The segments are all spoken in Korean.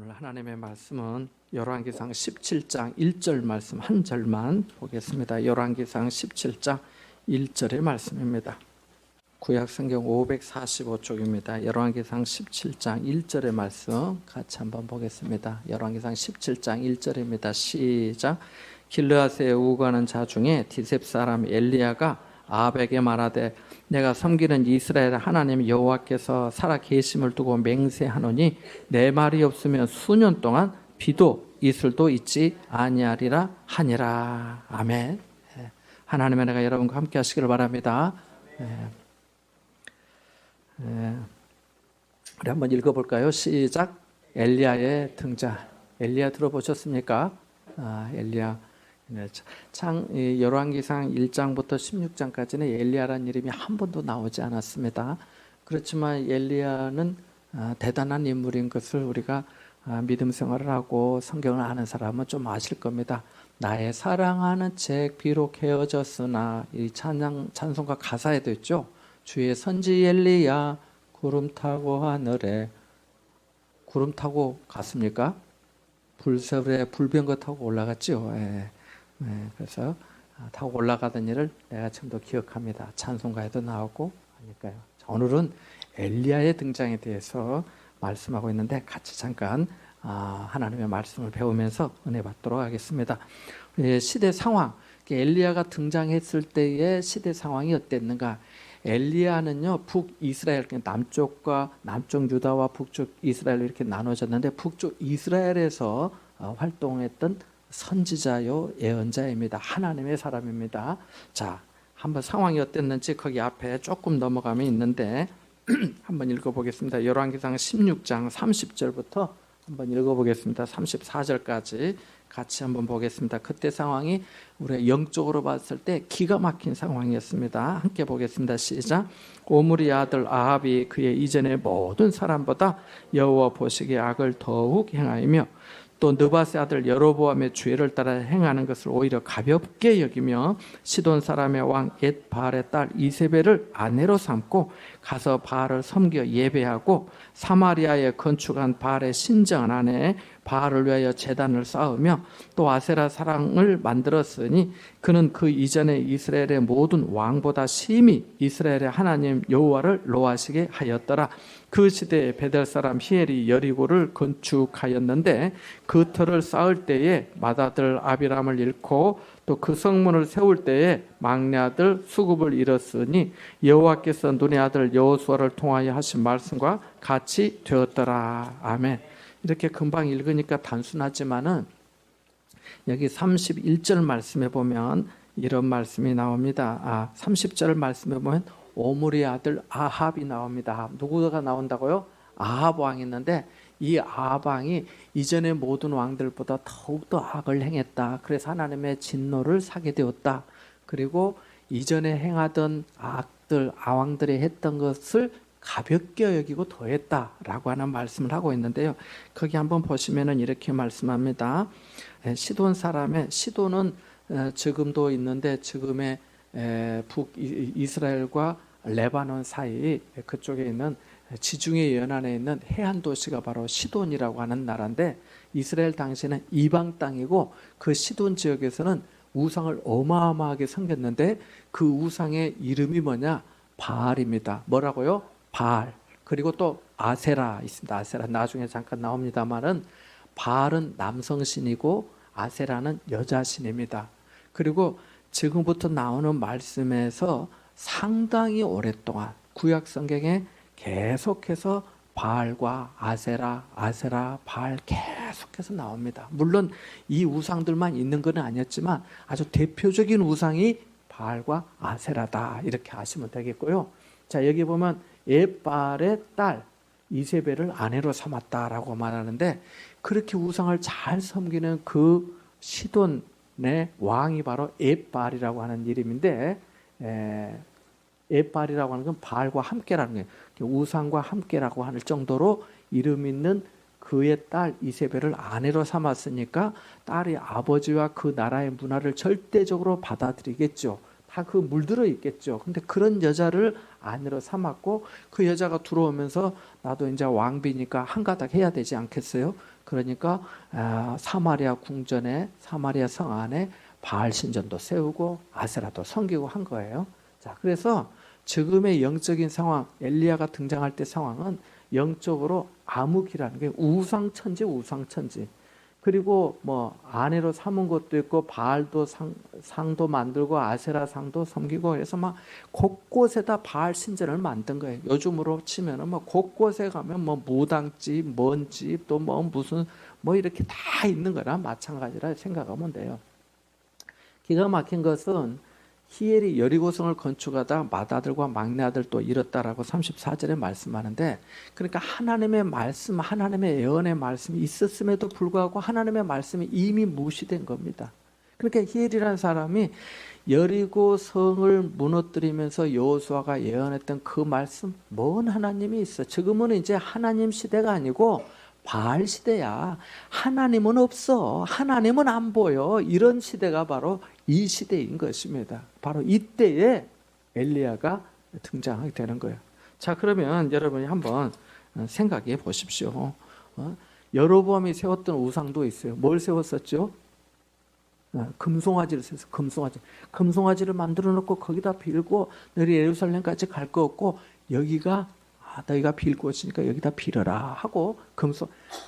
오늘 하나님의 말씀은 열왕기상 17장 1절 말씀 한 절만 보겠습니다. 열왕기상 17장 1절의 말씀입니다. 구약성경 545쪽입니다. 열왕기상 17장 1절의 말씀 같이 한번 보겠습니다. 열왕기상 17장 1절입니다. 시작. 길르앗에 우거하는 자 중에 디셉 사람 엘리야가 아합에게 말하되 내가 섬기는 이스라엘 하나님 여호와께서 살아 계심을 두고 맹세하노니 내 말이 없으면 수년 동안 비도 이슬도 있지 아니하리라 하니라. 아멘. 하나님의 은혜가 여러분과 함께 하시기를 바랍니다. 우리 한번 읽어볼까요? 시작. 엘리야의 등장. 엘리야 들어보셨습니까? 엘리야. 열왕기상 1장부터 16장까지는 엘리야라는 이름이 한 번도 나오지 않았습니다. 그렇지만 엘리야는 대단한 인물인 것을 우리가 믿음 생활을 하고 성경을 아는 사람은 좀 아실 겁니다. 나의 사랑하는 책 비록 헤어졌으나, 이 찬송가 가사에도 있죠. 주의 선지 엘리야 구름 타고 하늘에, 구름 타고 갔습니까? 불새에 불병거 타고 올라갔죠. 그래서 타고 올라가던 일을 내가 지금도 기억합니다. 찬송가에도 나오고 하니까요. 오늘은 엘리야의 등장에 대해서 말씀하고 있는데 같이 잠깐 하나님의 말씀을 배우면서 은혜 받도록 하겠습니다. 시대 상황, 엘리야가 등장했을 때의 시대 상황이 어땠는가? 엘리야는요, 북이스라엘, 남쪽 유다와 북쪽 이스라엘 이렇게 나눠졌는데 북쪽 이스라엘에서 활동했던 선지자요 예언자입니다. 하나님의 사람입니다. 자, 한번 상황이 어땠는지 거기 앞에 조금 넘어가면 있는데 한번 읽어보겠습니다. 열왕기상 16장 30절부터 한번 읽어보겠습니다. 34절까지 같이 한번 보겠습니다. 그때 상황이 우리가 영적으로 봤을 때 기가 막힌 상황이었습니다. 함께 보겠습니다. 시작. 오므리 아들 아합이 그의 이전의 모든 사람보다 여호와 보시기에 악을 더욱 행하이며 또 느밧의 아들 여로보암의 죄를 따라 행하는 것을 오히려 가볍게 여기며 시돈 사람의 왕 엣바알의 딸 이세벨을 아내로 삼고 가서 바알을 섬겨 예배하고 사마리아에 건축한 바알의 신전 안에 바알을 위하여 제단을 쌓으며 또 아세라 사랑을 만들었으니 그는 그 이전에 이스라엘의 모든 왕보다 심히 이스라엘의 하나님 여호와를 노하시게 하였더라. 그 시대에 베델 사람 히엘이 여리고를 건축하였는데 그 터를 쌓을 때에 맏아들 아비람을 잃고 또 그 성문을 세울 때에 막내 아들 수굽을 잃었으니 여호와께서 눈의 아들 여호수아를 통하여 하신 말씀과 같이 되었더라. 아멘. 이렇게 금방 읽으니까 단순하지만은 여기 31절 말씀에 보면 이런 말씀이 나옵니다. 30절 말씀에 보면 오므리 아들 아합이 나옵니다. 누구가 나온다고요? 아합 왕이 있는데 이 아합 왕이 이전의 모든 왕들보다 더욱더 악을 행했다. 그래서 하나님의 진노를 사게 되었다. 그리고 이전에 행하던 악들, 아왕들이 했던 것을 가볍게 여기고 더했다라고 하는 말씀을 하고 있는데요. 거기 한번 보시면은 이렇게 말씀합니다. 시돈 사람의, 시돈은 지금도 있는데 지금의 북이스라엘과 레바논 사이 그쪽에 있는 지중해 연안에 있는 해안 도시가 바로 시돈이라고 하는 나라인데 이스라엘 당시에는 이방 땅이고 그 시돈 지역에서는 우상을 어마어마하게 섬겼는데 그 우상의 이름이 뭐냐? 바알입니다. 뭐라고요? 바알. 그리고 또 아세라 있습니다. 아세라 나중에 잠깐 나옵니다만은 바알은 남성신이고 아세라는 여자신입니다. 그리고 지금부터 나오는 말씀에서 상당히 오랫동안 구약 성경에 계속해서 바알과 아세라, 바알 계속해서 나옵니다. 물론 이 우상들만 있는 건 아니었지만 아주 대표적인 우상이 바알과 아세라다 이렇게 아시면 되겠고요. 자, 여기 보면 엣바알의 딸 이세벨을 아내로 삼았다라고 말하는데 그렇게 우상을 잘 섬기는 그 시돈의 왕이 바로 엣바알이라고 하는 이름인데 엣바알이라고 하는 건 바알과 함께라는 거예요. 우상과 함께라고 할 정도로 이름 있는 그의 딸 이세벨을 아내로 삼았으니까 딸이 아버지와 그 나라의 문화를 절대적으로 받아들이겠죠. 다 그 물들어 있겠죠. 근데 그런 여자를 아내로 삼았고 그 여자가 들어오면서 나도 이제 왕비니까 한가닥 해야 되지 않겠어요? 그러니까 사마리아 궁전에 사마리아 성 안에 바알 신전도 세우고 아세라도 섬기고 한 거예요. 자, 그래서 지금의 영적인 상황, 엘리야가 등장할 때 상황은 영적으로 암흑이라는 게 우상천지, 우상천지. 그리고 뭐 아내로 삼은 것도 있고 바알도 상도 만들고 아세라 상도 섬기고 그래서 막 곳곳에다 바알 신전을 만든 거예요. 요즘으로 치면은 뭐 곳곳에 가면 뭐 무당집, 먼 집, 또 뭐 무슨 뭐 이렇게 다 있는 거나 마찬가지라 생각하면 돼요. 기가 막힌 것은 히엘이 여리고성을 건축하다 맏아들과 막내아들 또 잃었다라고 34절에 말씀하는데, 그러니까 하나님의 말씀, 하나님의 예언의 말씀이 있었음에도 불구하고 하나님의 말씀이 이미 무시된 겁니다. 그러니까 히엘이라는 사람이 여리고성을 무너뜨리면서 여호수아가 예언했던 그 말씀, 뭔 하나님이 있어? 지금은 이제 하나님 시대가 아니고 바알 시대야. 하나님은 없어. 하나님은 안 보여. 이런 시대가 바로 이 시대인 것입니다. 바로 이때에 엘리야가 등장하게 되는 거예요. 자, 그러면 여러분이 한번 생각해 보십시오. 여로보암이 세웠던 우상도 있어요. 뭘 세웠었죠? 금송아지를 세워서 금송아지를 만들어 놓고 거기다 빌고 너희 예루살렘까지 갈 거 없고 여기가 너희가 빌 곳이니까 여기다 빌어라 하고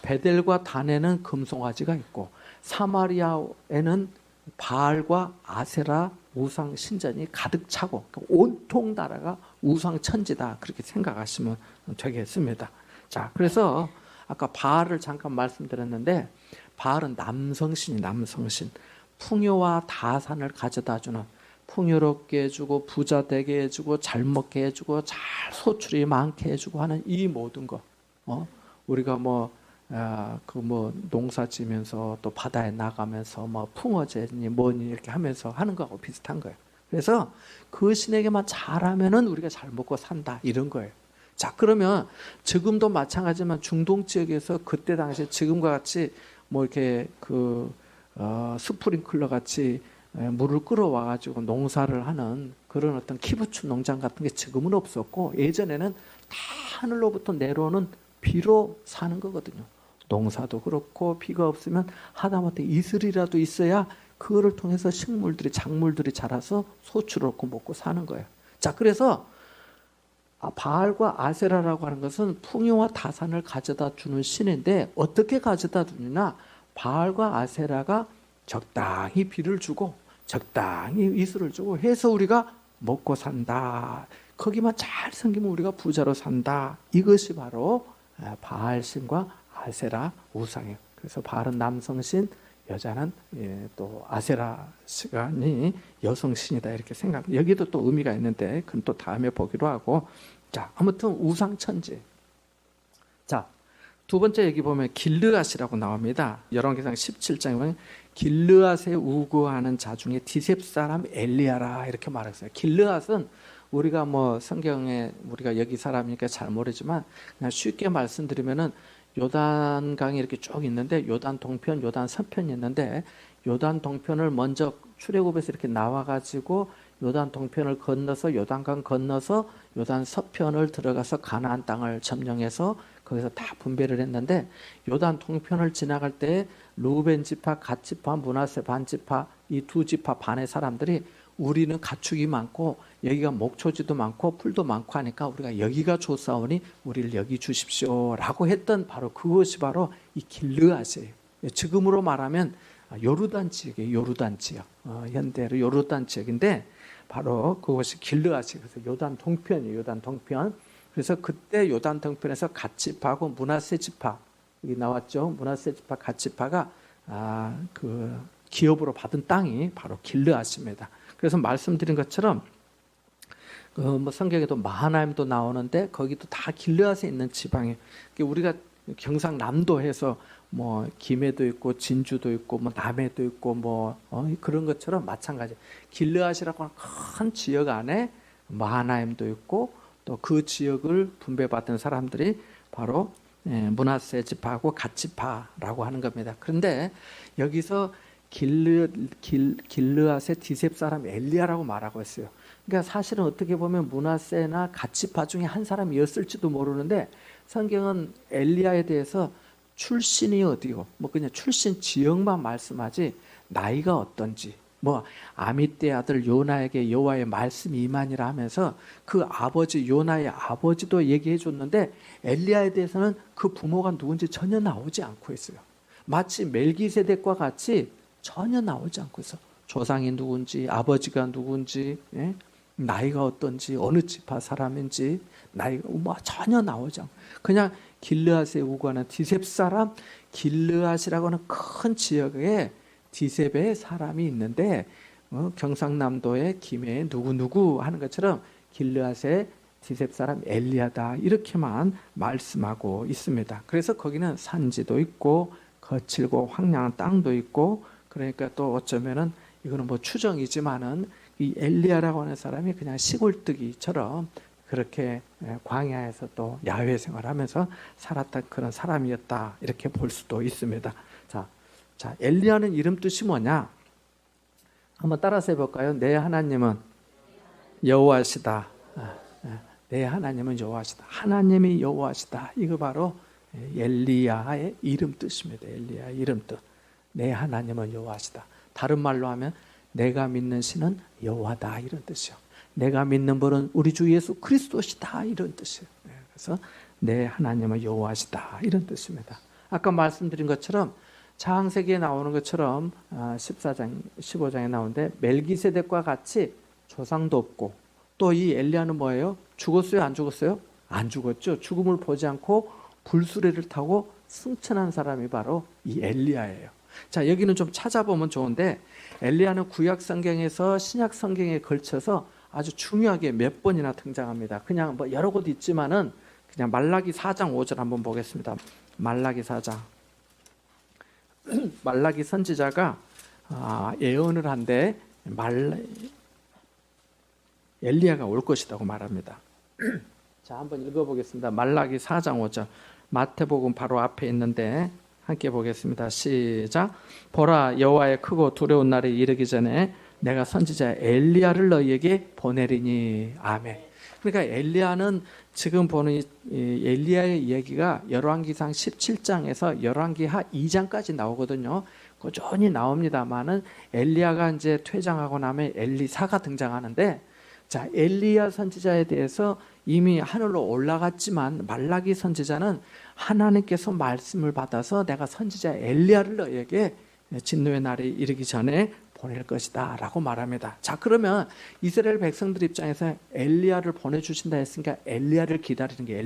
베델과 단에는 금송아지가 있고 사마리아에는 바알과 아세라 우상 신전이 가득 차고 온통 나라가 우상 천지다 그렇게 생각하시면 되겠습니다. 자, 그래서 아까 바알을 잠깐 말씀드렸는데 바알은 남성신이 남성신. 풍요와 다산을 가져다 주는, 풍요롭게 해주고 부자 되게 해주고 잘 먹게 해주고 잘 소출이 많게 해주고 하는 이 모든 거. 우리가 뭐 농사 지면서 또 바다에 나가면서 뭐 풍어제니 뭐니 이렇게 하면서 하는 거하고 비슷한 거예요. 그래서 그 신에게만 잘하면은 우리가 잘 먹고 산다 이런 거예요. 자, 그러면 지금도 마찬가지지만 중동 지역에서 그때 당시에 지금과 같이 뭐 이렇게 스프링클러 같이 물을 끌어와 가지고 농사를 하는 그런 어떤 키부츠 농장 같은 게 지금은 없었고 예전에는 다 하늘로부터 내려오는 비로 사는 거거든요. 농사도 그렇고 비가 없으면 하다못해 이슬이라도 있어야 그거를 통해서 식물들이 작물들이 자라서 소출을 얻고 먹고 사는 거예요. 자, 그래서 바알과 아세라라고 하는 것은 풍요와 다산을 가져다 주는 신인데 어떻게 가져다 주느냐? 바알과 아세라가 적당히 비를 주고 적당히 이슬을 주고 해서 우리가 먹고 산다. 거기만 잘 섬기면 우리가 부자로 산다. 이것이 바로 바알신과 아세라 우상이에요. 그래서 바알은 남성신, 여자는 또 아세라 시간이 여성신이다 이렇게 생각. 여기도 또 의미가 있는데 그건 또 다음에 보기로 하고. 자, 아무튼 우상천지. 자, 두 번째 얘기 보면 길르앗이라고 나옵니다. 열왕기상 17장에 보면 길르앗에 우거하는 자 중에 디셉 사람 엘리야라 이렇게 말했어요. 길르앗은 우리가 뭐 성경에 우리가 여기 사람이니까 잘 모르지만 그냥 쉽게 말씀드리면은 요단강이 이렇게 쭉 있는데 요단 동편, 요단 서편이 있는데 요단 동편을 먼저 출애굽에서 이렇게 나와가지고 요단 동편을 건너서 요단강 건너서 요단 서편을 들어가서 가나안 땅을 점령해서 거기서 다 분배를 했는데 요단 동편을 지나갈 때 루벤 지파, 갓 지파, 므낫세 반 지파 이 두 지파 반의 사람들이 우리는 가축이 많고 여기가 목초지도 많고 풀도 많고 하니까 우리가 여기가 좋사오니 우리를 여기 주십시오라고 했던 바로 그것이 바로 이 길르앗이에요. 지금으로 말하면 요르단 지역이에요. 요르단 지역. 현대로 요르단 지역인데 바로 그것이 길르앗이에요. 그래서 요단 동편이에요. 요단 동편. 그래서 그때 요단 동편에서 갓 지파하고 므낫세 지파 여기 나왔죠. 므낫세 지파, 갓 지파가 그 기업으로 받은 땅이 바로 길르앗입니다. 그래서 말씀드린 것처럼 뭐 성경에도 마하나임도 나오는데 거기도 다 길르앗에 있는 지방이에요. 우리가 경상남도 해서 뭐 김해도 있고 진주도 있고 뭐 남해도 있고 뭐 그런 것처럼 마찬가지. 길르앗이라고 하는 큰 지역 안에 마하나임도 있고 또 그 지역을 분배받은 사람들이 바로 므낫세 지파하고 갓 지파라고 하는 겁니다. 그런데 여기서 길르앗의 디셉 사람 엘리야라고 말하고 있어요. 그러니까 사실은 어떻게 보면 므낫세나 가치파 중에 한 사람이었을지도 모르는데 성경은 엘리야에 대해서 출신이 어디고 뭐 그냥 출신 지역만 말씀하지 나이가 어떤지 뭐 아미떼 아들 요나에게 여호와의 말씀이 임하니라 하면서 그 아버지 요나의 아버지도 얘기해 줬는데 엘리야에 대해서는 그 부모가 누군지 전혀 나오지 않고 있어요. 마치 멜기세덱과 같이 전혀 나오지 않고 있어. 조상이 누군지 아버지가 누군지 예? 나이가 어떤지 어느 지파 사람인지 나이가 뭐 전혀 나오지 않고 그냥 길르앗에 우거하는 디셉 사람 길르앗이라고 하는 큰 지역에 디셉의 사람이 있는데 경상남도의 김해에 누구누구 하는 것처럼 길르앗의 디셉 사람 엘리야다 이렇게만 말씀하고 있습니다. 그래서 거기는 산지도 있고 거칠고 황량한 땅도 있고 그러니까 또 어쩌면은 이거는 뭐 추정이지만은 이 엘리야라고 하는 사람이 그냥 시골뜨기처럼 그렇게 광야에서 또 야외 생활하면서 살았던 그런 사람이었다 이렇게 볼 수도 있습니다. 자, 엘리야는 이름 뜻이 뭐냐? 한번 따라서 해볼까요? 내 하나님은 여호와시다. 내 하나님은 여호와시다. 하나님이 여호와시다. 이거 바로 엘리야의 이름 뜻입니다. 엘리야의 이름 뜻. 내 하나님은 여호와시다. 다른 말로 하면 내가 믿는 신은 여호와다 이런 뜻이요. 내가 믿는 분은 우리 주 예수 그리스도시다 이런 뜻이에요. 그래서 내 하나님은 여호와시다 이런 뜻입니다. 아까 말씀드린 것처럼 창세기에 나오는 것처럼 14장, 15장에 나오는데 멜기세덱과 같이 조상도 없고 또 이 엘리야는 뭐예요? 죽었어요? 안 죽었어요? 안 죽었죠. 죽음을 보지 않고 불수레를 타고 승천한 사람이 바로 이 엘리야예요. 자, 여기는 좀 찾아보면 좋은데 엘리야는 구약 성경에서 신약 성경에 걸쳐서 아주 중요하게 몇 번이나 등장합니다. 그냥 뭐 여러 곳 있지만은 그냥 말라기 4장 5절 한번 보겠습니다. 말라기 4장. 말라기 선지자가 예언을 한데 엘리야가 올 것이라고 말합니다. 자, 한번 읽어보겠습니다. 말라기 4장 5절. 마태복음 바로 앞에 있는데 함께 보겠습니다. 시작. 보라, 여호와의 크고 두려운 날이 이르기 전에 내가 선지자 엘리야를 너희에게 보내리니. 아멘. 그러니까 엘리야는 지금 보는 이 엘리야의 얘기가 열왕기상 17장에서 열왕기하 2장까지 나오거든요. 꾸준히 나옵니다만은 엘리야가 이제 퇴장하고 나면 엘리사가 등장하는데, 자, 엘리야 선지자에 대해서 이미 하늘로 올라갔지만 말라기 선지자는 하나님께서 말씀을 받아서 내가 선지자 엘리야를 너에게 진노의 날이 이르기 전에 보낼 것이다 라고 말합니다. 자, 그러면 이스라엘 백성들 입장에서 엘리야를 보내주신다 했으니까 엘리야를 기다리는 게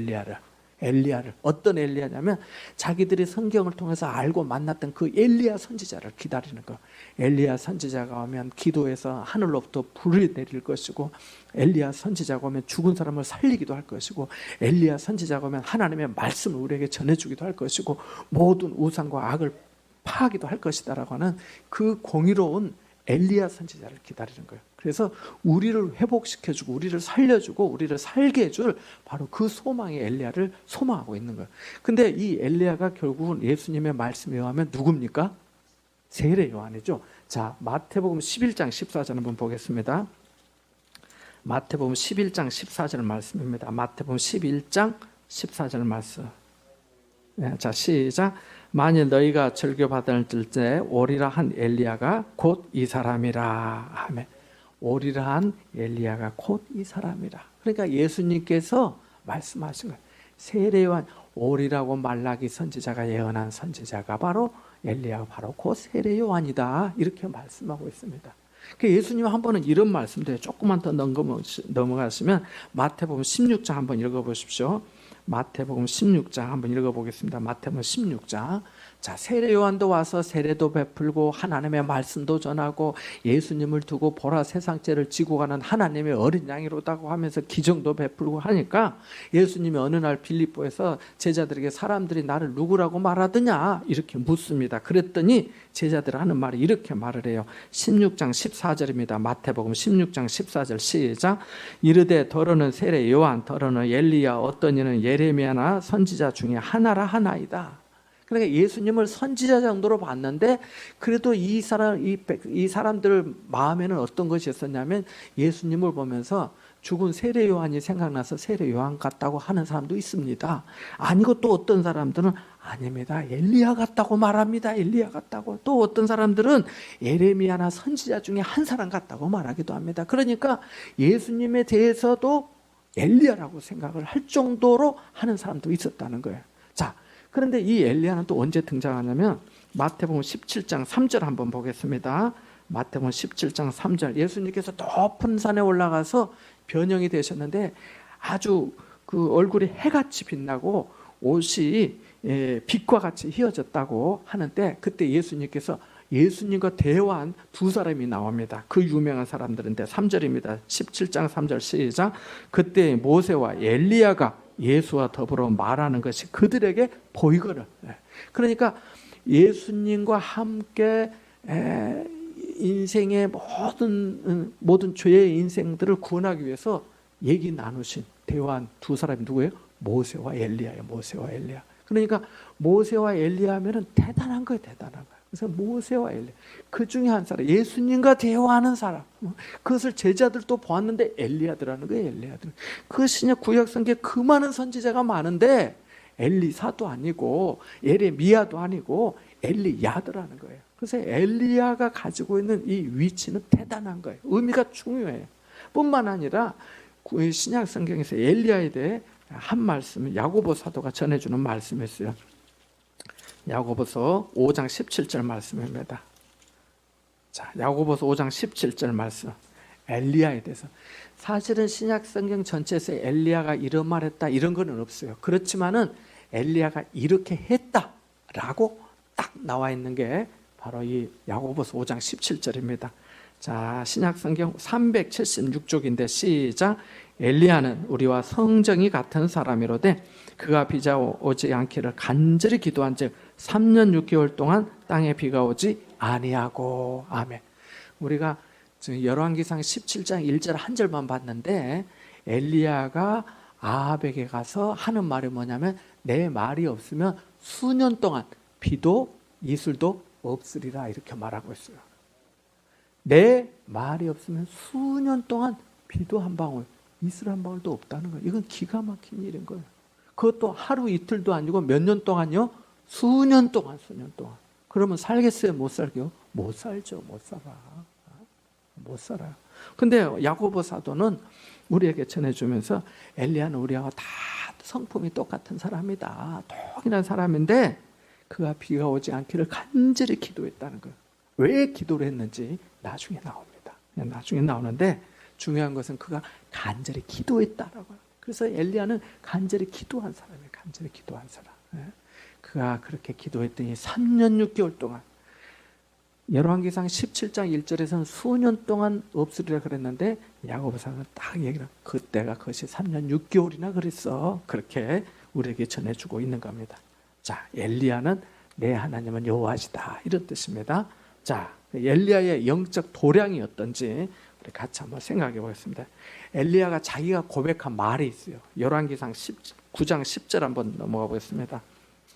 엘리야를 어떤 엘리야냐면 자기들이 성경을 통해서 알고 만났던 그 엘리야 선지자를 기다리는 거. 엘리야 선지자가 오면 기도해서 하늘로부터 불이 내릴 것이고, 엘리야 선지자가 오면 죽은 사람을 살리기도 할 것이고, 엘리야 선지자가 오면 하나님의 말씀을 우리에게 전해주기도 할 것이고, 모든 우상과 악을 파하기도 할 것이다라고 하는 그 공의로운 엘리야 선지자를 기다리는 거예요. 그래서 우리를 회복시켜주고 우리를 살려주고 우리를 살게 해줄 바로 그 소망의 엘리야를 소망하고 있는 거예요. 근데 이 엘리야가 결국은 예수님의 말씀에 의하면 누굽니까? 세례 요한이죠. 자, 마태복음 11장 14절 한번 보겠습니다. 마태복음 11장 14절 말씀입니다. 마태복음 11장 14절 말씀. 네, 자, 시작. 만일 너희가 절교받을 때 오리라 한 엘리야가 곧 이 사람이라. 아멘. 오리라 한 엘리야가 곧 이 사람이라. 그러니까 예수님께서 말씀하신 거예요. 세례요한, 오리라고 말라기 선지자가 예언한 선지자가 바로 엘리야가 바로 곧 세례요한이다 이렇게 말씀하고 있습니다. 예수님 한 번은 이런 말씀도 해요. 조금만 더 넘어가시면 마태복음 16장 한번 읽어보십시오. 마태복음 16장 한번 읽어보겠습니다. 마태복음 16장. 자, 세례 요한도 와서 세례도 베풀고 하나님의 말씀도 전하고 예수님을 두고 보라 세상 죄를 지고 가는 하나님의 어린 양이로다고 하면서 기정도 베풀고 하니까 예수님이 어느 날 빌립보에서 제자들에게 사람들이 나를 누구라고 말하더냐 이렇게 묻습니다. 그랬더니 제자들 하는 말이 이렇게 말을 해요. 16장 14절입니다. 마태복음 16장 14절 시작. 이르되 더러는 세례 요한, 더러는 엘리야, 어떤 이는 예레미야나 선지자 중에 하나라 하나이다. 그러니까 예수님을 선지자 정도로 봤는데 그래도 이 사람들 마음에는 어떤 것이 있었냐면 예수님을 보면서 죽은 세례 요한이 생각나서 세례 요한 같다고 하는 사람도 있습니다. 아니고 또 어떤 사람들은 아닙니다. 엘리야 같다고 말합니다. 엘리야 같다고. 또 어떤 사람들은 예레미야나 선지자 중에 한 사람 같다고 말하기도 합니다. 그러니까 예수님에 대해서도 엘리야라고 생각을 할 정도로 하는 사람도 있었다는 거예요. 자, 그런데 이 엘리야는 또 언제 등장하냐면 마태복음 17장 3절 한번 보겠습니다. 마태복음 17장 3절. 예수님께서 높은 산에 올라가서 변형이 되셨는데 아주 그 얼굴이 해같이 빛나고 옷이 빛과 같이 휘어졌다고 하는데 그때 예수님께서 예수님과 대화한 두 사람이 나옵니다. 그 유명한 사람들인데 3절입니다. 17장 3절 시작. 그때 모세와 엘리야가 예수와 더불어 말하는 것이 그들에게 보이거늘. 그러니까 예수님과 함께 인생의 모든 죄의 인생들을 구원하기 위해서 얘기 나누신 대화한 두 사람이 누구예요? 모세와 엘리야예요. 모세와 엘리야. 그러니까 모세와 엘리야 하면은 대단한 거예요. 대단한 거예요. 그래서 모세와 엘리야 그 중에 한 사람, 예수님과 대화하는 사람, 그것을 제자들도 보았는데 엘리야더라는 거예요. 엘리야들. 그 신약 구약 성경에 그 많은 선지자가 많은데 엘리사도 아니고 예레미야도 아니고 엘리야더라는 거예요. 그래서 엘리야가 가지고 있는 이 위치는 대단한 거예요. 의미가 중요해요. 뿐만 아니라 신약 성경에서 엘리야에 대해 한 말씀을 야고보 사도가 전해주는 말씀이 있어요. 야고보서 5장 17절 말씀입니다. 자, 야고보서 5장 17절 말씀. 엘리야에 대해서. 사실은 신약 성경 전체에서 엘리야가 이런 말 했다 이런 건 없어요. 그렇지만은 엘리야가 이렇게 했다라고 딱 나와 있는 게 바로 이 야고보서 5장 17절입니다. 자, 신약 성경 376쪽인데 시작. 엘리야는 우리와 성정이 같은 사람이로되 그가 비가 오지 않기를 간절히 기도한즉 3년 6개월 동안 땅에 비가 오지 아니하고. 아멘. 우리가 열왕기상 17장 1절 한 절만 봤는데 엘리야가 아합에게 가서 하는 말이 뭐냐면 내 말이 없으면 수년 동안 비도 이슬도 없으리라 이렇게 말하고 있어요. 내 말이 없으면 수년 동안 비도 한 방울 이슬 한 방울도 없다는 거예요. 이건 기가 막힌 일인 거예요. 그것도 하루 이틀도 아니고 몇 년 동안요? 수년 동안. 그러면 살겠어요? 못 살게요? 못 살죠. 못 살아. 못 살아요. 근데 야고보 사도는 우리에게 전해주면서 엘리야는 우리하고 다 성품이 똑같은 사람이다. 똑같은 사람인데 그가 비가 오지 않기를 간절히 기도했다는 거예요. 왜 기도를 했는지 나중에 나옵니다. 나중에 나오는데 중요한 것은 그가 간절히 기도했다라고요. 그래서 엘리야는 간절히 기도한 사람이에요. 간절히 기도한 사람. 그가 그렇게 기도했더니 3년 6개월 동안 열왕기상 17장 1절에서는 수년 동안 없으리라 그랬는데 야고보서는 딱 얘기를 그때가 그것이 3년 6개월이나 그랬어. 그렇게 우리에게 전해주고 있는 겁니다. 자, 엘리야는 내 하나님은 여호와시다 이런 뜻입니다. 자, 엘리야의 영적 도량이 어떤지 우리 같이 한번 생각해 보겠습니다. 엘리야가 자기가 고백한 말이 있어요. 열왕기상 9장 10절 한번 넘어가 보겠습니다.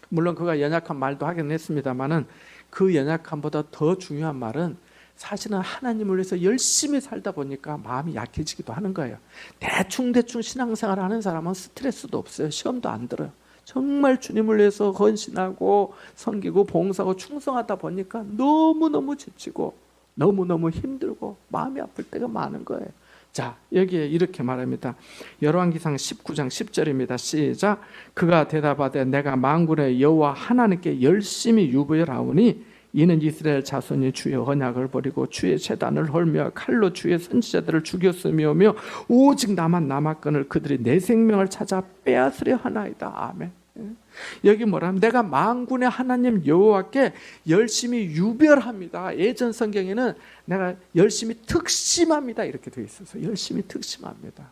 물론 그가 연약한 말도 하긴 했습니다만은 그 연약함보다 더 중요한 말은 사실은 하나님을 위해서 열심히 살다 보니까 마음이 약해지기도 하는 거예요. 대충 신앙생활 하는 사람은 스트레스도 없어요. 시험도 안 들어요. 정말 주님을 위해서 헌신하고 섬기고 봉사하고 충성하다 보니까 너무너무 지치고 너무너무 힘들고 마음이 아플 때가 많은 거예요. 자, 여기에 이렇게 말합니다. 열왕기상 19장 10절입니다. 시작. 그가 대답하되 내가 만군의 여호와 하나님께 열심히 유배하오니 이는 이스라엘 자손이 주의 언약을 버리고 주의 제단을 헐며 칼로 주의 선지자들을 죽였으며며 오직 나만 남았거늘 그들이 내 생명을 찾아 빼앗으려 하나이다. 아멘. 여기 뭐라면 내가 만군의 하나님 여호와께 열심히 유별합니다. 예전 성경에는 내가 열심히 특심합니다 이렇게 되어 있어서 열심히 특심합니다.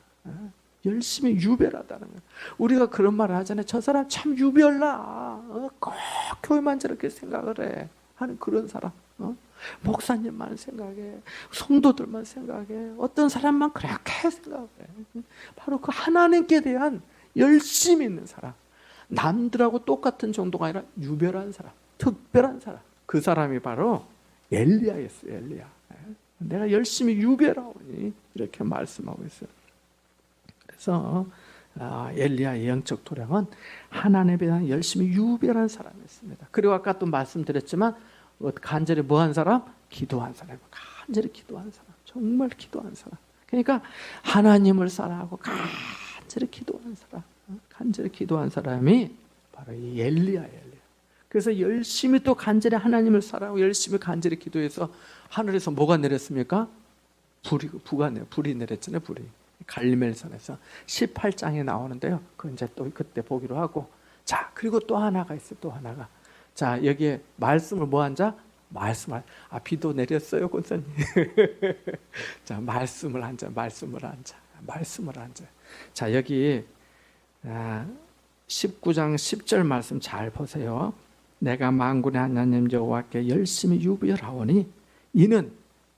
열심히 유별하다는 거예요. 우리가 그런 말을 하잖아요. 저 사람 참 유별나. 꼭 교회만 저렇게 생각을 해 하는 그런 사람. 목사님만 생각해, 성도들만 생각해, 어떤 사람만 그렇게 생각해. 바로 그 하나님께 대한 열심이 있는 사람. 남들하고 똑같은 정도가 아니라 유별한 사람, 특별한 사람. 그 사람이 바로 엘리야였어요. 엘리야. 내가 열심히 유별하오니 이렇게 말씀하고 있어요. 그래서 엘리야의 영적 도량은 하나님에 대한 열심히 유별한 사람이었습니다. 그리고 아까 또 말씀드렸지만 간절히 뭐한 사람? 기도한 사람. 간절히 기도한 사람. 정말 기도한 사람. 그러니까 하나님을 사랑하고 간절히 기도한 사람. 간절히 기도한 사람이 바로 이 엘리야예요. 그래서 열심히 또 간절히 하나님을 사랑하고 열심히 간절히 기도해서 하늘에서 뭐가 내렸습니까? 불이 내렸잖아요. 불이. 갈멜산에서 18장에 나오는데요. 그 이제 또 그때 보기로 하고. 자, 그리고 또 하나가 있어요. 또 하나가. 자, 여기에 말씀을 뭐한 자? 말씀을. 비도 내렸어요, 권사님. 자, 말씀을 한 자. 자, 여기 19장 10절 말씀 잘 보세요. 내가 만군의 하나님 여호와께 열심히 유별하오니 이는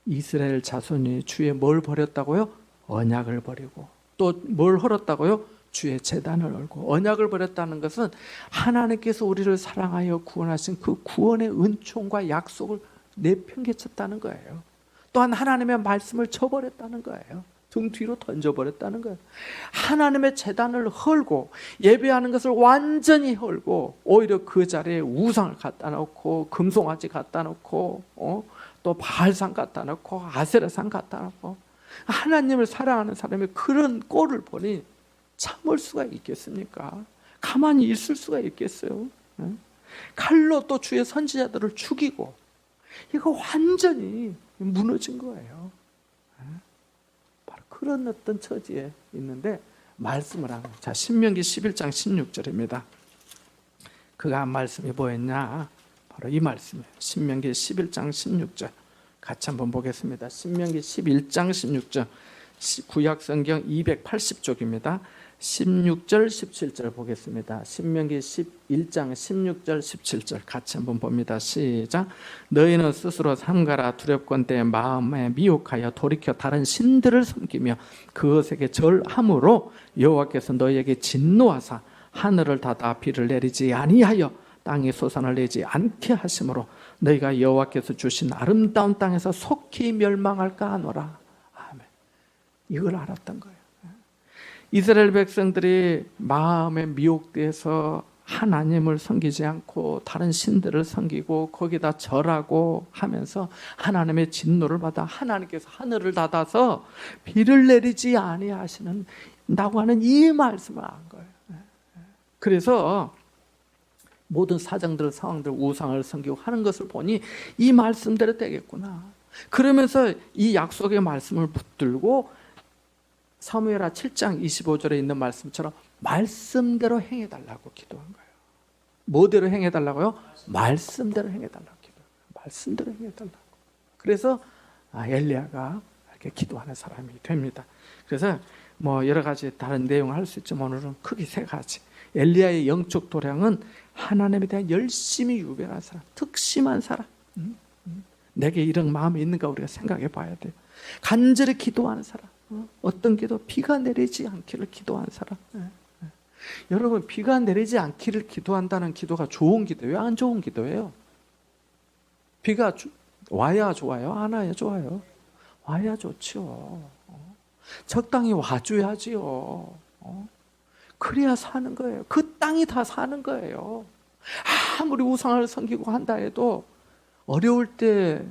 이스라엘 자손이 주의 뭘 버렸다고요? 언약을 버리고 또 뭘 헐었다고요? 주의 제단을 헐고. 언약을 버렸다는 것은 하나님께서 우리를 사랑하여 구원하신 그 구원의 은총과 약속을 내팽개쳤다는 거예요. 또한 하나님의 말씀을 저버렸다는 거예요. 등 뒤로 던져버렸다는 거예요. 하나님의 제단을 헐고 예배하는 것을 완전히 헐고 오히려 그 자리에 우상을 갖다 놓고 금송아지 갖다 놓고 또 바알상 갖다 놓고 아세라상 갖다 놓고. 하나님을 사랑하는 사람이 그런 꼴을 보니 참을 수가 있겠습니까? 가만히 있을 수가 있겠어요? 칼로 또 주의 선지자들을 죽이고 이거 완전히 무너진 거예요. 바로 그런 어떤 처지에 있는데 말씀을 하는. 자, 신명기 11장 16절입니다. 그가 한 말씀이 뭐였냐? 바로 이 말씀이에요. 신명기 11장 16절 같이 한번 보겠습니다. 신명기 11장 16절 구약성경 280쪽입니다. 16절 17절 보겠습니다. 신명기 11장 16절 17절 같이 한번 봅니다. 시작. 너희는 스스로 삼가라. 두렵건대 마음에 미혹하여 돌이켜 다른 신들을 섬기며 그것에게 절함으로 여호와께서 너희에게 진노하사 하늘을 닫아 비를 내리지 아니하여 땅에 소산을 내지 않게 하심으로 너희가 여호와께서 주신 아름다운 땅에서 속히 멸망할까 하노라. 아멘. 이걸 알았던 거예요. 이스라엘 백성들이 마음에 미혹돼서 하나님을 섬기지 않고 다른 신들을 섬기고 거기다 절하고 하면서 하나님의 진노를 받아 하나님께서 하늘을 닫아서 비를 내리지 아니하시는다고 하는 이 말씀을 안 거예요. 그래서 모든 사정들, 상황들, 우상을 섬기고 하는 것을 보니 이 말씀대로 되겠구나. 그러면서 이 약속의 말씀을 붙들고 사무엘하 7장 25절에 있는 말씀처럼 말씀대로 행해달라고 기도한 거예요. 뭐대로 행해달라고요? 말씀대로 행해달라고 기도한 거예요. 말씀대로 해달라고. 그래서 엘리야가 이렇게 기도하는 사람이 됩니다. 그래서 뭐 여러 가지 다른 내용을 할 수 있지만 오늘은 크게 세 가지. 엘리야의 영적 도량은 하나님에 대한 열심히 유별한 사람, 특심한 사람. 내게 이런 마음이 있는가 우리가 생각해 봐야 돼요. 간절히 기도하는 사람. 어떤 기도? 비가 내리지 않기를 기도한 사람. 여러분, 비가 내리지 않기를 기도한다는 기도가 좋은 기도예요? 안 좋은 기도예요? 비가 와야 좋아요? 안 와야 좋아요? 와야 좋죠. 적당히 와줘야지요. 그래야 사는 거예요. 그 땅이 다 사는 거예요. 아무리 우상을 섬기고 한다 해도 어려울 때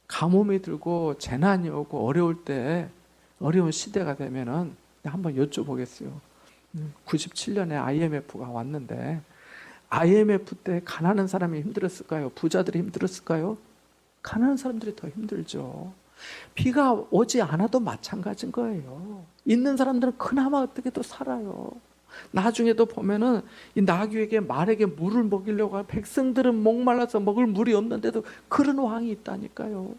가뭄이 들고 재난이 오고 어려울 때 어려운 시대가 되면은 한번 여쭤보겠어요. 97년에 IMF가 왔는데 IMF 때 가난한 사람이 힘들었을까요? 부자들이 힘들었을까요? 가난한 사람들이 더 힘들죠. 비가 오지 않아도 마찬가지인 거예요. 있는 사람들은 그나마 어떻게도 살아요. 나중에도 보면은 이 나귀에게 말에게 물을 먹이려고 하는 백성들은 목말라서 먹을 물이 없는데도 그런 왕이 있다니까요.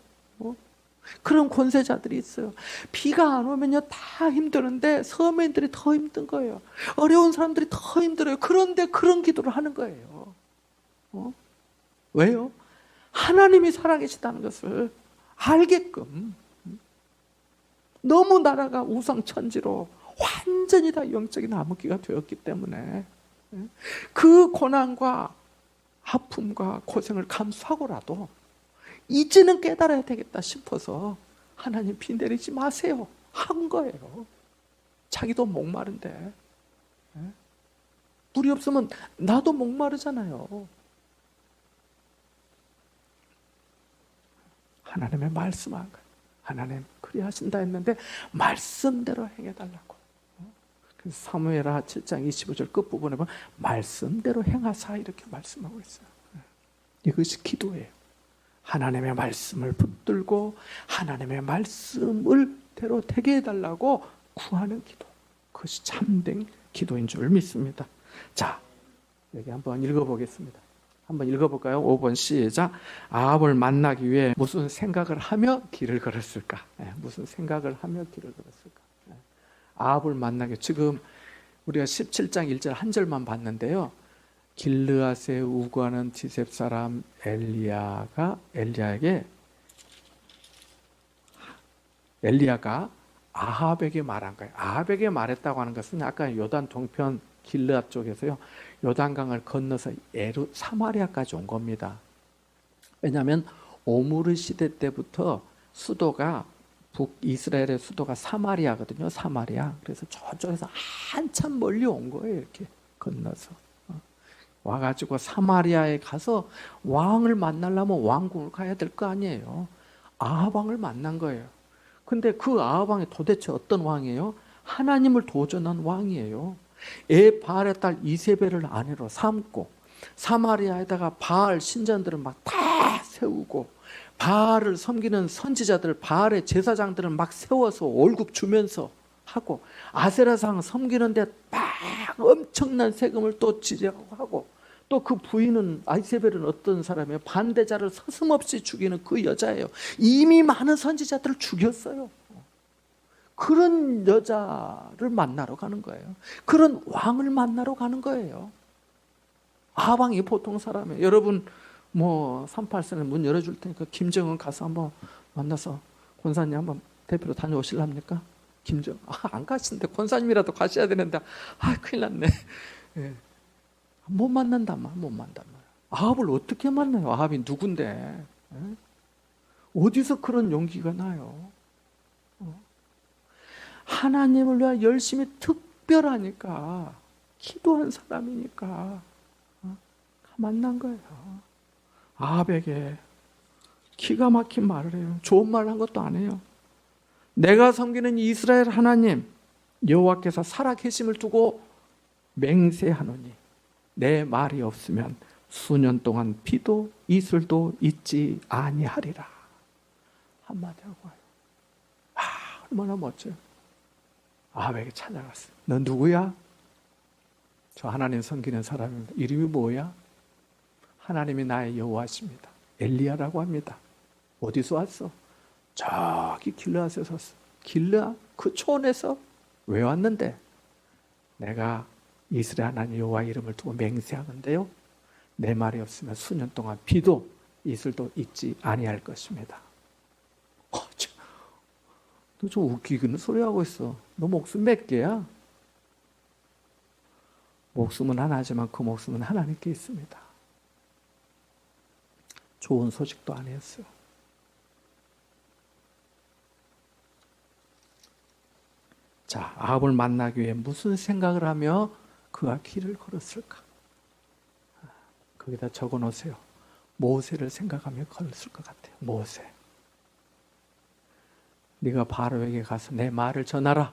그런 권세자들이 있어요. 비가 안 오면요 다 힘드는데 서민들이 더 힘든 거예요. 어려운 사람들이 더 힘들어요. 그런데 그런 기도를 하는 거예요. 왜요? 하나님이 살아계시다는 것을 알게끔. 너무 나라가 우상천지로 완전히 다 영적인 암흑기가 되었기 때문에 그 고난과 아픔과 고생을 감수하고라도 이제는 깨달아야 되겠다 싶어서 하나님 비 내리지 마세요 한 거예요. 자기도 목마른데 물이 없으면 나도 목마르잖아요. 하나님의 말씀한 거예요. 하나님 그리하신다 했는데 말씀대로 행해달라고. 그래서 사무엘하 7장 25절 끝부분에 보면 말씀대로 행하사 이렇게 말씀하고 있어요. 이것이 기도예요. 하나님의 말씀을 붙들고 하나님의 말씀을 대로 되게 해달라고 구하는 기도. 그것이 참된 기도인 줄 믿습니다. 자, 여기 한번 읽어보겠습니다. 한번 읽어볼까요? 5번 시작. 아합을 만나기 위해 무슨 생각을 하며 길을 걸었을까? 무슨 생각을 하며 길을 걸었을까? 아합을 만나기, 지금 우리가 17장 1절 한 절만 봤는데요. 길르앗에 우거하는 디셉 사람 엘리야가 아합에게 말한 거예요. 아합에게 말했다고 하는 것은 아까 요단 동편 길르앗 쪽에서요, 요단강을 건너서 사마리아까지 온 겁니다. 왜냐하면 오므르 시대 때부터 수도가 북이스라엘의 수도가 사마리아거든요. 사마리아. 그래서 저쪽에서 한참 멀리 온 거예요. 이렇게 건너서 와가지고 사마리아에 가서 왕을 만나려면 왕궁을 가야 될 거 아니에요. 아합 왕을 만난 거예요. 근데 그 아합 왕이 도대체 어떤 왕이에요? 하나님을 도전한 왕이에요. 바알의 딸 이세벨을 아내로 삼고 사마리아에다가 바알 신전들을 막 다 세우고 바알을 섬기는 선지자들, 바알의 제사장들을 막 세워서 월급 주면서 하고 아세라상 섬기는데 막 엄청난 세금을 또 지정하고 하고 또 그 부인은 아이세벨은 어떤 사람이에요? 반대자를 서슴없이 죽이는 그 여자예요. 이미 많은 선지자들을 죽였어요. 그런 여자를 만나러 가는 거예요. 그런 왕을 만나러 가는 거예요. 아합 왕이 보통 사람이에요. 여러분 38선에 문 열어줄 테니까 김정은 가서 한번 만나서 권사님 한번 대표로 다녀오실랍니까? 김정은 안 가시는데 권사님이라도 가셔야 되는데 큰일 났네. 예. 못 만난단 말이야. 아합을 어떻게 만나요? 아합이 누군데? 예? 어디서 그런 용기가 나요? 하나님을 위해 열심히 특별하니까 기도한 사람이니까 만난 거예요. 아합에게 기가 막힌 말을 해요. 좋은 말 한 것도 아니에요. 내가 섬기는 이스라엘 하나님 여호와께서 살아계심을 두고 맹세하노니 내 말이 없으면 수년 동안 비도 이슬도 있지 아니하리라. 한마디 하고 와요. 얼마나 멋져요. 아합에게 찾아갔어요. 너 누구야? 저 하나님 섬기는 사람입니다. 이름이 뭐야? 하나님이 나의 여호와십니다. 엘리야라고 합니다. 어디서 왔어? 저기 길르앗에서 왔어. 길르앗? 그 초원에서? 왜 왔는데? 내가 이스라엘 하나님 여호와 이름을 두고 맹세하는데요, 내 말이 없으면 수년 동안 비도 이슬도 있지 아니할 것입니다. 너 좀 웃기는 소리 하고 있어. 너 목숨 몇 개야? 목숨은 하나지만 그 목숨은 하나님께 있습니다. 좋은 소식도 아니었어요. 자, 아합을 만나기 위해 무슨 생각을 하며 그가 길을 걸었을까? 거기다 적어 놓으세요. 모세를 생각하며 걸었을 것 같아요. 모세. 네가 바로에게 가서 내 말을 전하라.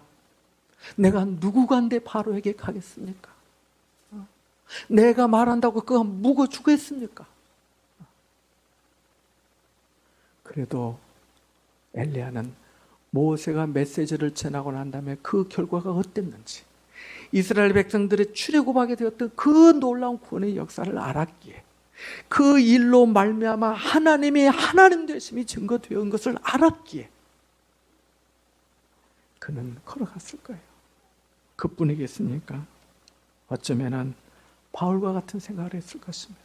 내가 누구간데 바로에게 가겠습니까? 내가 말한다고 그가 묵어 주겠습니까? 그래도 엘리야는 모세가 메시지를 전하고 난 다음에 그 결과가 어땠는지, 이스라엘 백성들의 출애굽하게 되었던 그 놀라운 구원의 역사를 알았기에, 그 일로 말미암아 하나님이 하나님 되심이 증거되어 것을 알았기에 그는 걸어갔을 거예요. 그뿐이겠습니까? 어쩌면은 바울과 같은 생각을 했을 것입니다.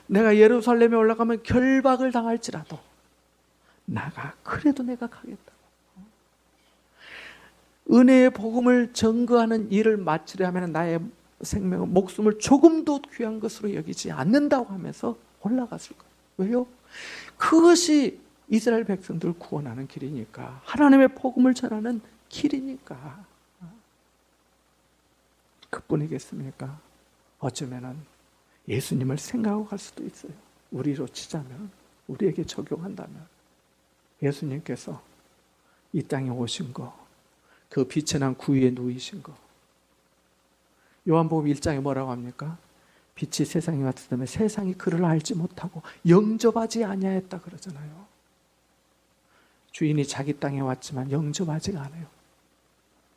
내가 예루살렘에 올라가면 결박을 당할지라도 그래도 내가 가겠다고. 은혜의 복음을 증거하는 일을 마치려 하면 나의 생명을, 목숨을 조금도 귀한 것으로 여기지 않는다고 하면서 올라갔을 거예요. 왜요? 그것이 이스라엘 백성들을 구원하는 길이니까, 하나님의 복음을 전하는 길이니까. 그뿐이겠습니까? 어쩌면은 예수님을 생각하고 갈 수도 있어요. 우리로 치자면, 우리에게 적용한다면 예수님께서 이 땅에 오신 거, 그 빛의 난 구유에 누이신 거. 요한복음 1장에 뭐라고 합니까? 빛이 세상에 왔을 때 세상이 그를 알지 못하고 영접하지 아니하였다 그러잖아요. 주인이 자기 땅에 왔지만 영접하지가 않아요.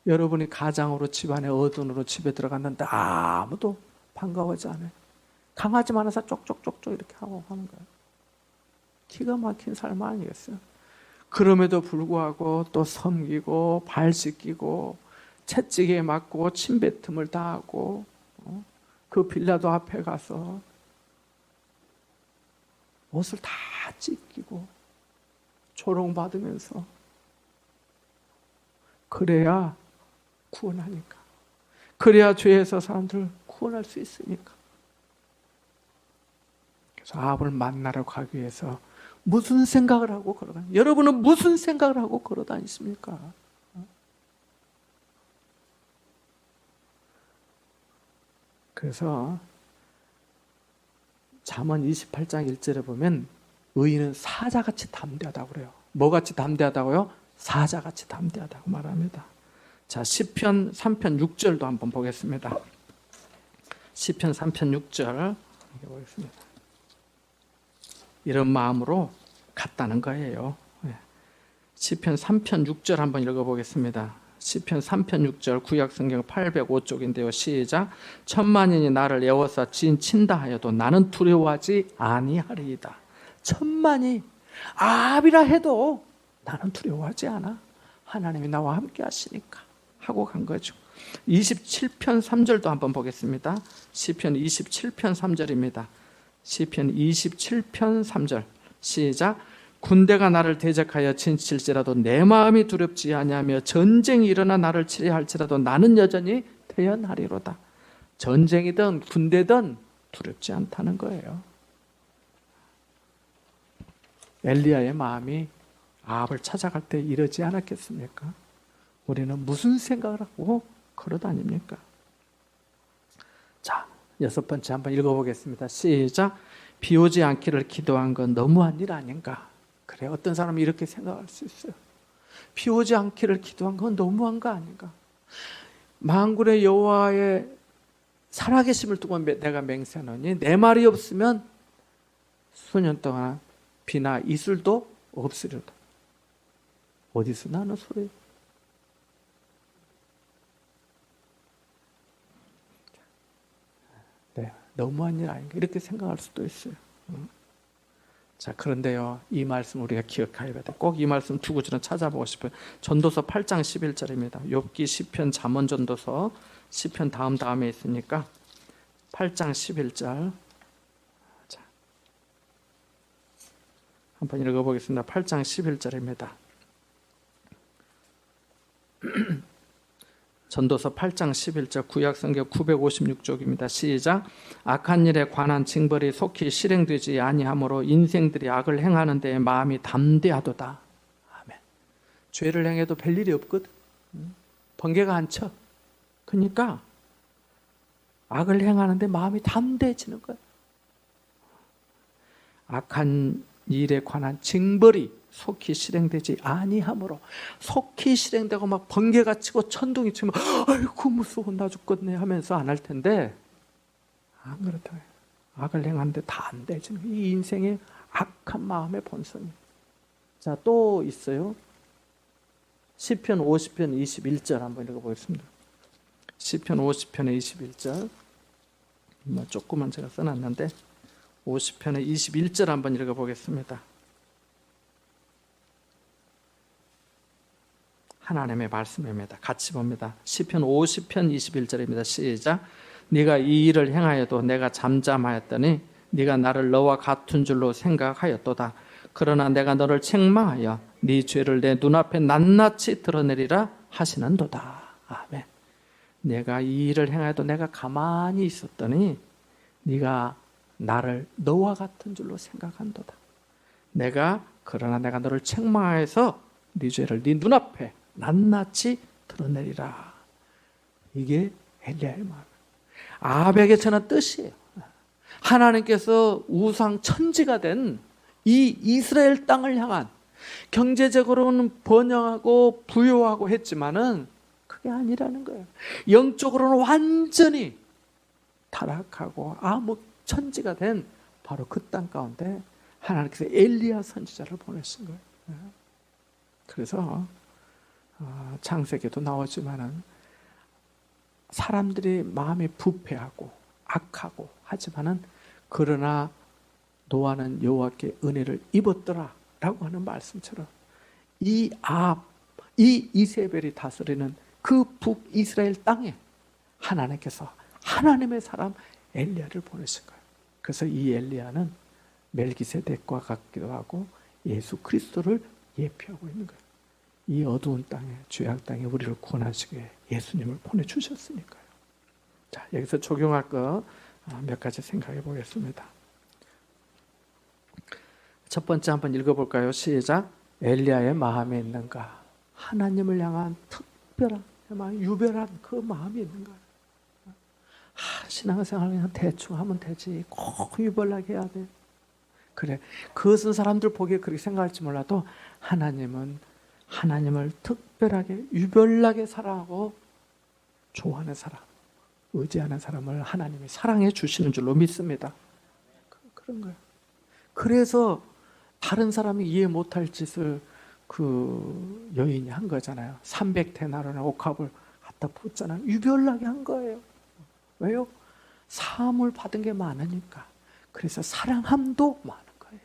여러분이 가장으로 집안에 어둔으로 집에 들어갔는데 아무도 반가워하지 않아요. 강아지 많아서 쪽쪽쪽쪽 이렇게 하고 하는 거예요. 기가 막힌 삶 아니겠어요? 그럼에도 불구하고 또 섬기고 발 씻기고 채찍에 맞고 침뱉음을 당하고 그 빌라도 앞에 가서 옷을 다 찢기고 조롱받으면서, 그래야 구원하니까, 그래야 죄에서 사람들을 구원할 수 있으니까. 그래서 아합을 만나러 가기 위해서 무슨 생각을 하고 걸어다니? 여러분은 무슨 생각을 하고 걸어다니십니까? 그래서 잠언 28장 1절에 보면 의인은 사자같이 담대하다고 그래요. 뭐같이 담대하다고요? 사자같이 담대하다고 말합니다. 자, 시편 3편 6절도 한번 보겠습니다. 시편 3편 6절 보겠습니다. 이런 마음으로 갔다는 거예요. 시편 3편 6절 한번 읽어보겠습니다. 시편 3편 6절 구약성경 805쪽인데요. 시작. 천만인이 나를 애워싸 진친다 하여도 나는 두려워하지 아니하리이다. 천만이 아합이라 해도 나는 두려워하지 않아. 하나님이 나와 함께 하시니까 하고 간 거죠. 27편 3절도 한번 보겠습니다. 시편 27편 3절입니다. 시편 27편 3절 시작. 군대가 나를 대적하여 진칠지라도 내 마음이 두렵지 아니하며 전쟁이 일어나 나를 치려 할지라도 나는 여전히 태연하리로다. 전쟁이든 군대든 두렵지 않다는 거예요. 엘리야의 마음이 아합을 찾아갈 때 이러지 않았겠습니까? 우리는 무슨 생각을 하고 걸어다닙니까? 자, 6번째 한번 읽어보겠습니다. 시작. 비 오지 않기를 기도한 건 너무한 일 아닌가? 그래, 어떤 사람이 이렇게 생각할 수 있어요. 비 오지 않기를 기도한 건 너무한 거 아닌가? 만군의 여호와의 살아계심을 두고 내가 맹세하노니 내 말이 없으면 수년 동안 비나 이슬도 없으리로다. 어디서 나는 소리? 네, 너무한 일 아닌가? 이렇게 생각할 수도 있어요. 자, 그런데요, 이 말씀 우리가 기억해야 돼. 꼭 이 말씀 두 구절은 찾아보고 싶어요. 전도서 8장 11절입니다. 욥기, 시편, 잠언, 전도서, 시편 다음에 있으니까 8장 11절. 자, 한번 읽어보겠습니다. 8장 11절입니다. 전도서 8장 11절 구약성경 956쪽입니다. 시작. 악한 일에 관한 징벌이 속히 실행되지 아니하므로 인생들이 악을 행하는 데에 마음이 담대하도다. 아멘. 죄를 행해도 별일이 없거든. 번개가 안 쳐. 그러니까 악을 행하는 데 마음이 담대해지는 거예요. 악한 일에 관한 징벌이 속히 실행되지 아니하므로, 속히 실행되고 막 번개가 치고 천둥이 치면 아이고 무서워 나 죽겠네 하면서 안 할 텐데, 안 그렇다. 악을 행하는데 다 안 되죠. 이 인생의 악한 마음의 본성이. 자, 또 있어요. 시편 50편 21절 한번 읽어보겠습니다. 시편 50편의 21절. 조금만 제가 써놨는데 50편의 21절 한번 읽어보겠습니다. 하나님의 말씀입니다. 같이 봅니다. 시편 50편 21절입니다. 시작. 네가 이 일을 행하여도 내가 잠잠하였더니 네가 나를 너와 같은 줄로 생각하였도다. 그러나 내가 너를 책망하여 네 죄를 내 눈앞에 낱낱이 드러내리라 하시는도다. 아멘. 내가 이 일을 행하여도 내가 가만히 있었더니 네가 나를 너와 같은 줄로 생각한도다. 그러나 내가 너를 책망하여서 네 죄를 네 눈앞에 낱낱이 드러내리라. 이게 엘리야의 마음. 아합에게 전한 뜻이에요. 하나님께서 우상 천지가 된 이 이스라엘 땅을 향한, 경제적으로는 번영하고 부유하고 했지만은 그게 아니라는 거예요. 영적으로는 완전히 타락하고 암흑천지가 된 바로 그 땅 가운데 하나님께서 엘리야 선지자를 보내신 거예요. 그래서 창세기도 나오지만은 사람들이 마음이 부패하고 악하고 하지만은 그러나 노아는 여호와께 은혜를 입었더라라고 하는 말씀처럼 이 이세벨이 다스리는 그 북이스라엘 땅에 하나님께서 하나님의 사람 엘리야를 보내신 거예요. 그래서 이 엘리야는 멜기세덱과 같기도 하고 예수 그리스도를 예표하고 있는 거예요. 이 어두운 땅에, 죄악 땅에 우리를 구원하시기 위해 예수님을 보내주셨으니까요. 자, 여기서 적용할 거 몇 가지 생각해 보겠습니다. 첫 번째 한번 읽어볼까요? 시작. 엘리야의 마음에 있는가? 하나님을 향한 특별한, 유별한 그 마음이 있는가? 신앙생활 그냥 대충 하면 되지. 꼭 유별나게 해야 돼. 그래, 그것은 사람들 보기에 그렇게 생각할지 몰라도 하나님은 하나님을 특별하게 유별나게 사랑하고 좋아하는 사람, 의지하는 사람을 하나님이 사랑해 주시는 줄로 믿습니다. 그런 거예요. 그래서 다른 사람이 이해 못할 짓을 그 여인이 한 거잖아요. 300데나리온의 옥합을 갖다 붓잖아요. 유별나게 한 거예요. 왜요? 사함을 받은 게 많으니까. 그래서 사랑함도 많은 거예요.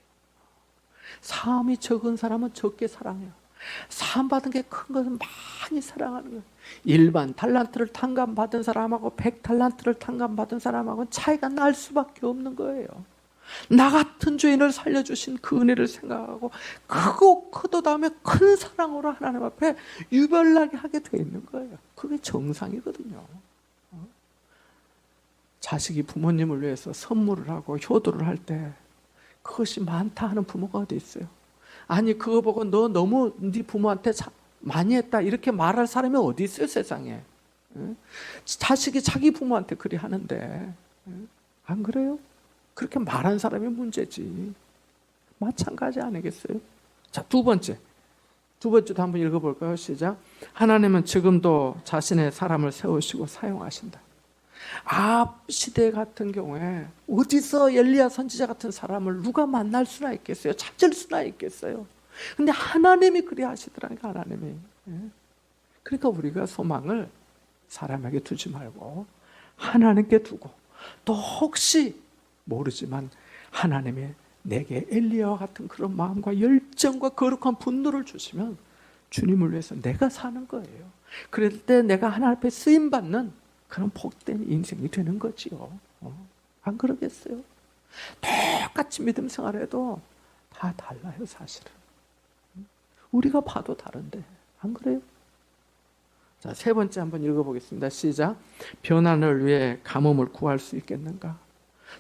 사함이 적은 사람은 적게 사랑해요. 사함 받은 게 큰 것은 많이 사랑하는 거예요. 일반 달란트를 탕감받은 사람하고 100달란트를 탕감받은 사람하고는 차이가 날 수밖에 없는 거예요. 나 같은 죄인을 살려주신 그 은혜를 생각하고 크고 크도 다음에 큰 사랑으로 하나님 앞에 유별나게 하게 되어 있는 거예요. 그게 정상이거든요. 자식이 부모님을 위해서 선물을 하고 효도를 할 때 그것이 많다 하는 부모가 어디 있어요? 아니 그거 보고 너 너무 네 부모한테 많이 했다 이렇게 말할 사람이 어디 있어요 세상에? 자식이 자기 부모한테 그리 하는데 안 그래요? 그렇게 말한 사람이 문제지. 마찬가지 아니겠어요? 자, 두 번째도 한번 읽어볼까요? 시작. 하나님은 지금도 자신의 사람을 세우시고 사용하신다. 아합 시대 같은 경우에 어디서 엘리야 선지자 같은 사람을 누가 만날 수나 있겠어요? 찾을 수나 있겠어요? 근데 하나님이 그리 하시더라니까. 하나님이. 그러니까 우리가 소망을 사람에게 두지 말고 하나님께 두고, 또 혹시 모르지만 하나님이 내게 엘리야와 같은 그런 마음과 열정과 거룩한 분노를 주시면 주님을 위해서 내가 사는 거예요. 그럴 때 내가 하나님 앞에 쓰임받는 그런 복된 인생이 되는 거지요. 안 그러겠어요? 똑같이 믿음 생활해도 다 달라요 사실은. 우리가 봐도 다른데 안 그래요? 자, 세 번째 한번 읽어보겠습니다. 시작. 변환을 위해 가뭄을 구할 수 있겠는가?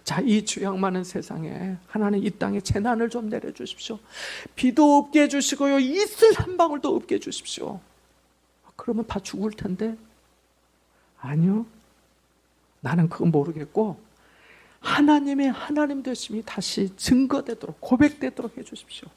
자, 이 주양 많은 세상에 하나님 이 땅에 재난을 좀 내려주십시오. 비도 없게 해주시고요, 이슬 한 방울도 없게 해주십시오. 그러면 다 죽을 텐데. 아니요, 나는 그건 모르겠고 하나님의 하나님 되심이 다시 증거되도록, 고백되도록 해주십시오.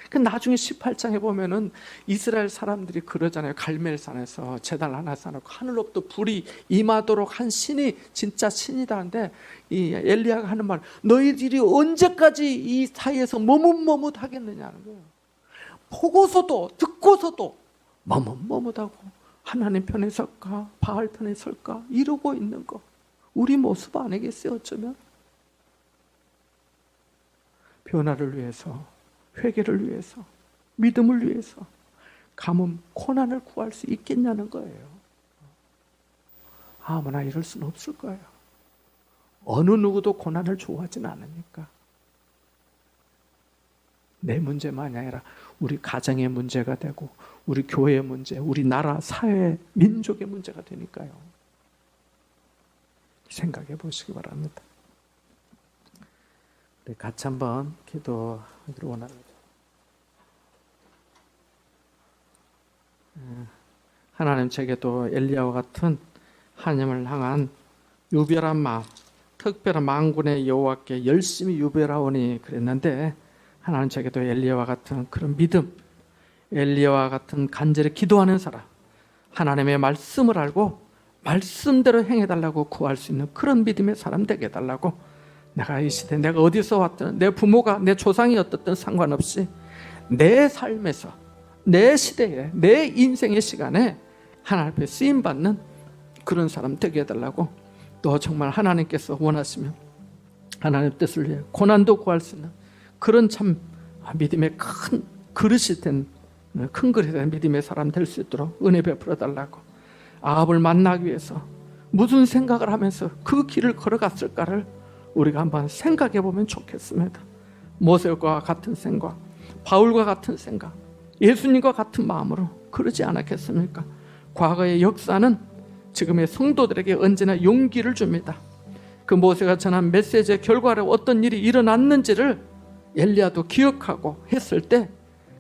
그 나중에 18장에 보면은 이스라엘 사람들이 그러잖아요. 갈멜산에서 제단 하나 쌓아놓고 하늘로부터 불이 임하도록 한 신이 진짜 신이다는데, 이 엘리야가 하는 말, 너희들이 언제까지 이 사이에서 머뭇머뭇하겠느냐는 거예요. 보고서도 듣고서도 머뭇머뭇하고 하나님 편에 설까 바알 편에 설까 이러고 있는 거, 우리 모습 아니겠어요? 어쩌면 변화를 위해서, 회개를 위해서, 믿음을 위해서 가뭄, 고난을 구할 수 있겠냐는 거예요. 아무나 이럴 수는 없을 거예요. 어느 누구도 고난을 좋아하지는 않으니까. 내 문제만이 아니라 우리 가정의 문제가 되고 우리 교회의 문제, 우리 나라, 사회, 민족의 문제가 되니까요. 생각해 보시기 바랍니다. 우리 같이 한번 기도하기를 원합니다. 하나님, 제게도 엘리야와 같은 하나님을 향한 유별한 마음, 특별한 만군의 여호와께 열심히 유별하오니 그랬는데, 하나님 제게도 엘리야와 같은 그런 믿음, 엘리야와 같은 간절히 기도하는 사람, 하나님의 말씀을 알고 말씀대로 행해달라고 구할 수 있는 그런 믿음의 사람 되게 해달라고, 내가 이 시대, 내가 어디서 왔든, 내 부모가, 내 조상이 어떻든 상관없이 내 삶에서, 내 시대에, 내 인생의 시간에 하나님 앞에 쓰임받는 그런 사람 되게 해달라고, 또 정말 하나님께서 원하시면 하나님 뜻을 위해 고난도 구할 수 있는 그런 참 믿음의 큰 그릇이 된, 큰 그릇이 된 믿음의 사람 될 수 있도록 은혜 베풀어 달라고, 아합을 만나기 위해서 무슨 생각을 하면서 그 길을 걸어갔을까를 우리가 한번 생각해 보면 좋겠습니다. 모세와 같은 생각, 바울과 같은 생각, 예수님과 같은 마음으로 그러지 않았겠습니까? 과거의 역사는 지금의 성도들에게 언제나 용기를 줍니다. 그 모세가 전한 메시지의 결과로 어떤 일이 일어났는지를 엘리야도 기억하고 했을 때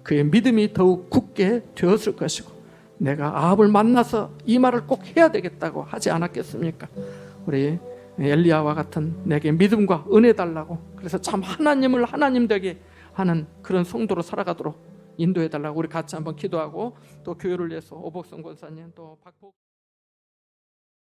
그의 믿음이 더욱 굳게 되었을 것이고, 내가 아합을 만나서 이 말을 꼭 해야 되겠다고 하지 않았겠습니까? 우리 엘리야와 같은 내게 믿음과 은혜 달라고, 그래서 참 하나님을 하나님 되게 하는 그런 성도로 살아가도록 인도해 달라고 우리 같이 한번 기도하고, 또 교회를 위해서 오복성 권사님, 또 박복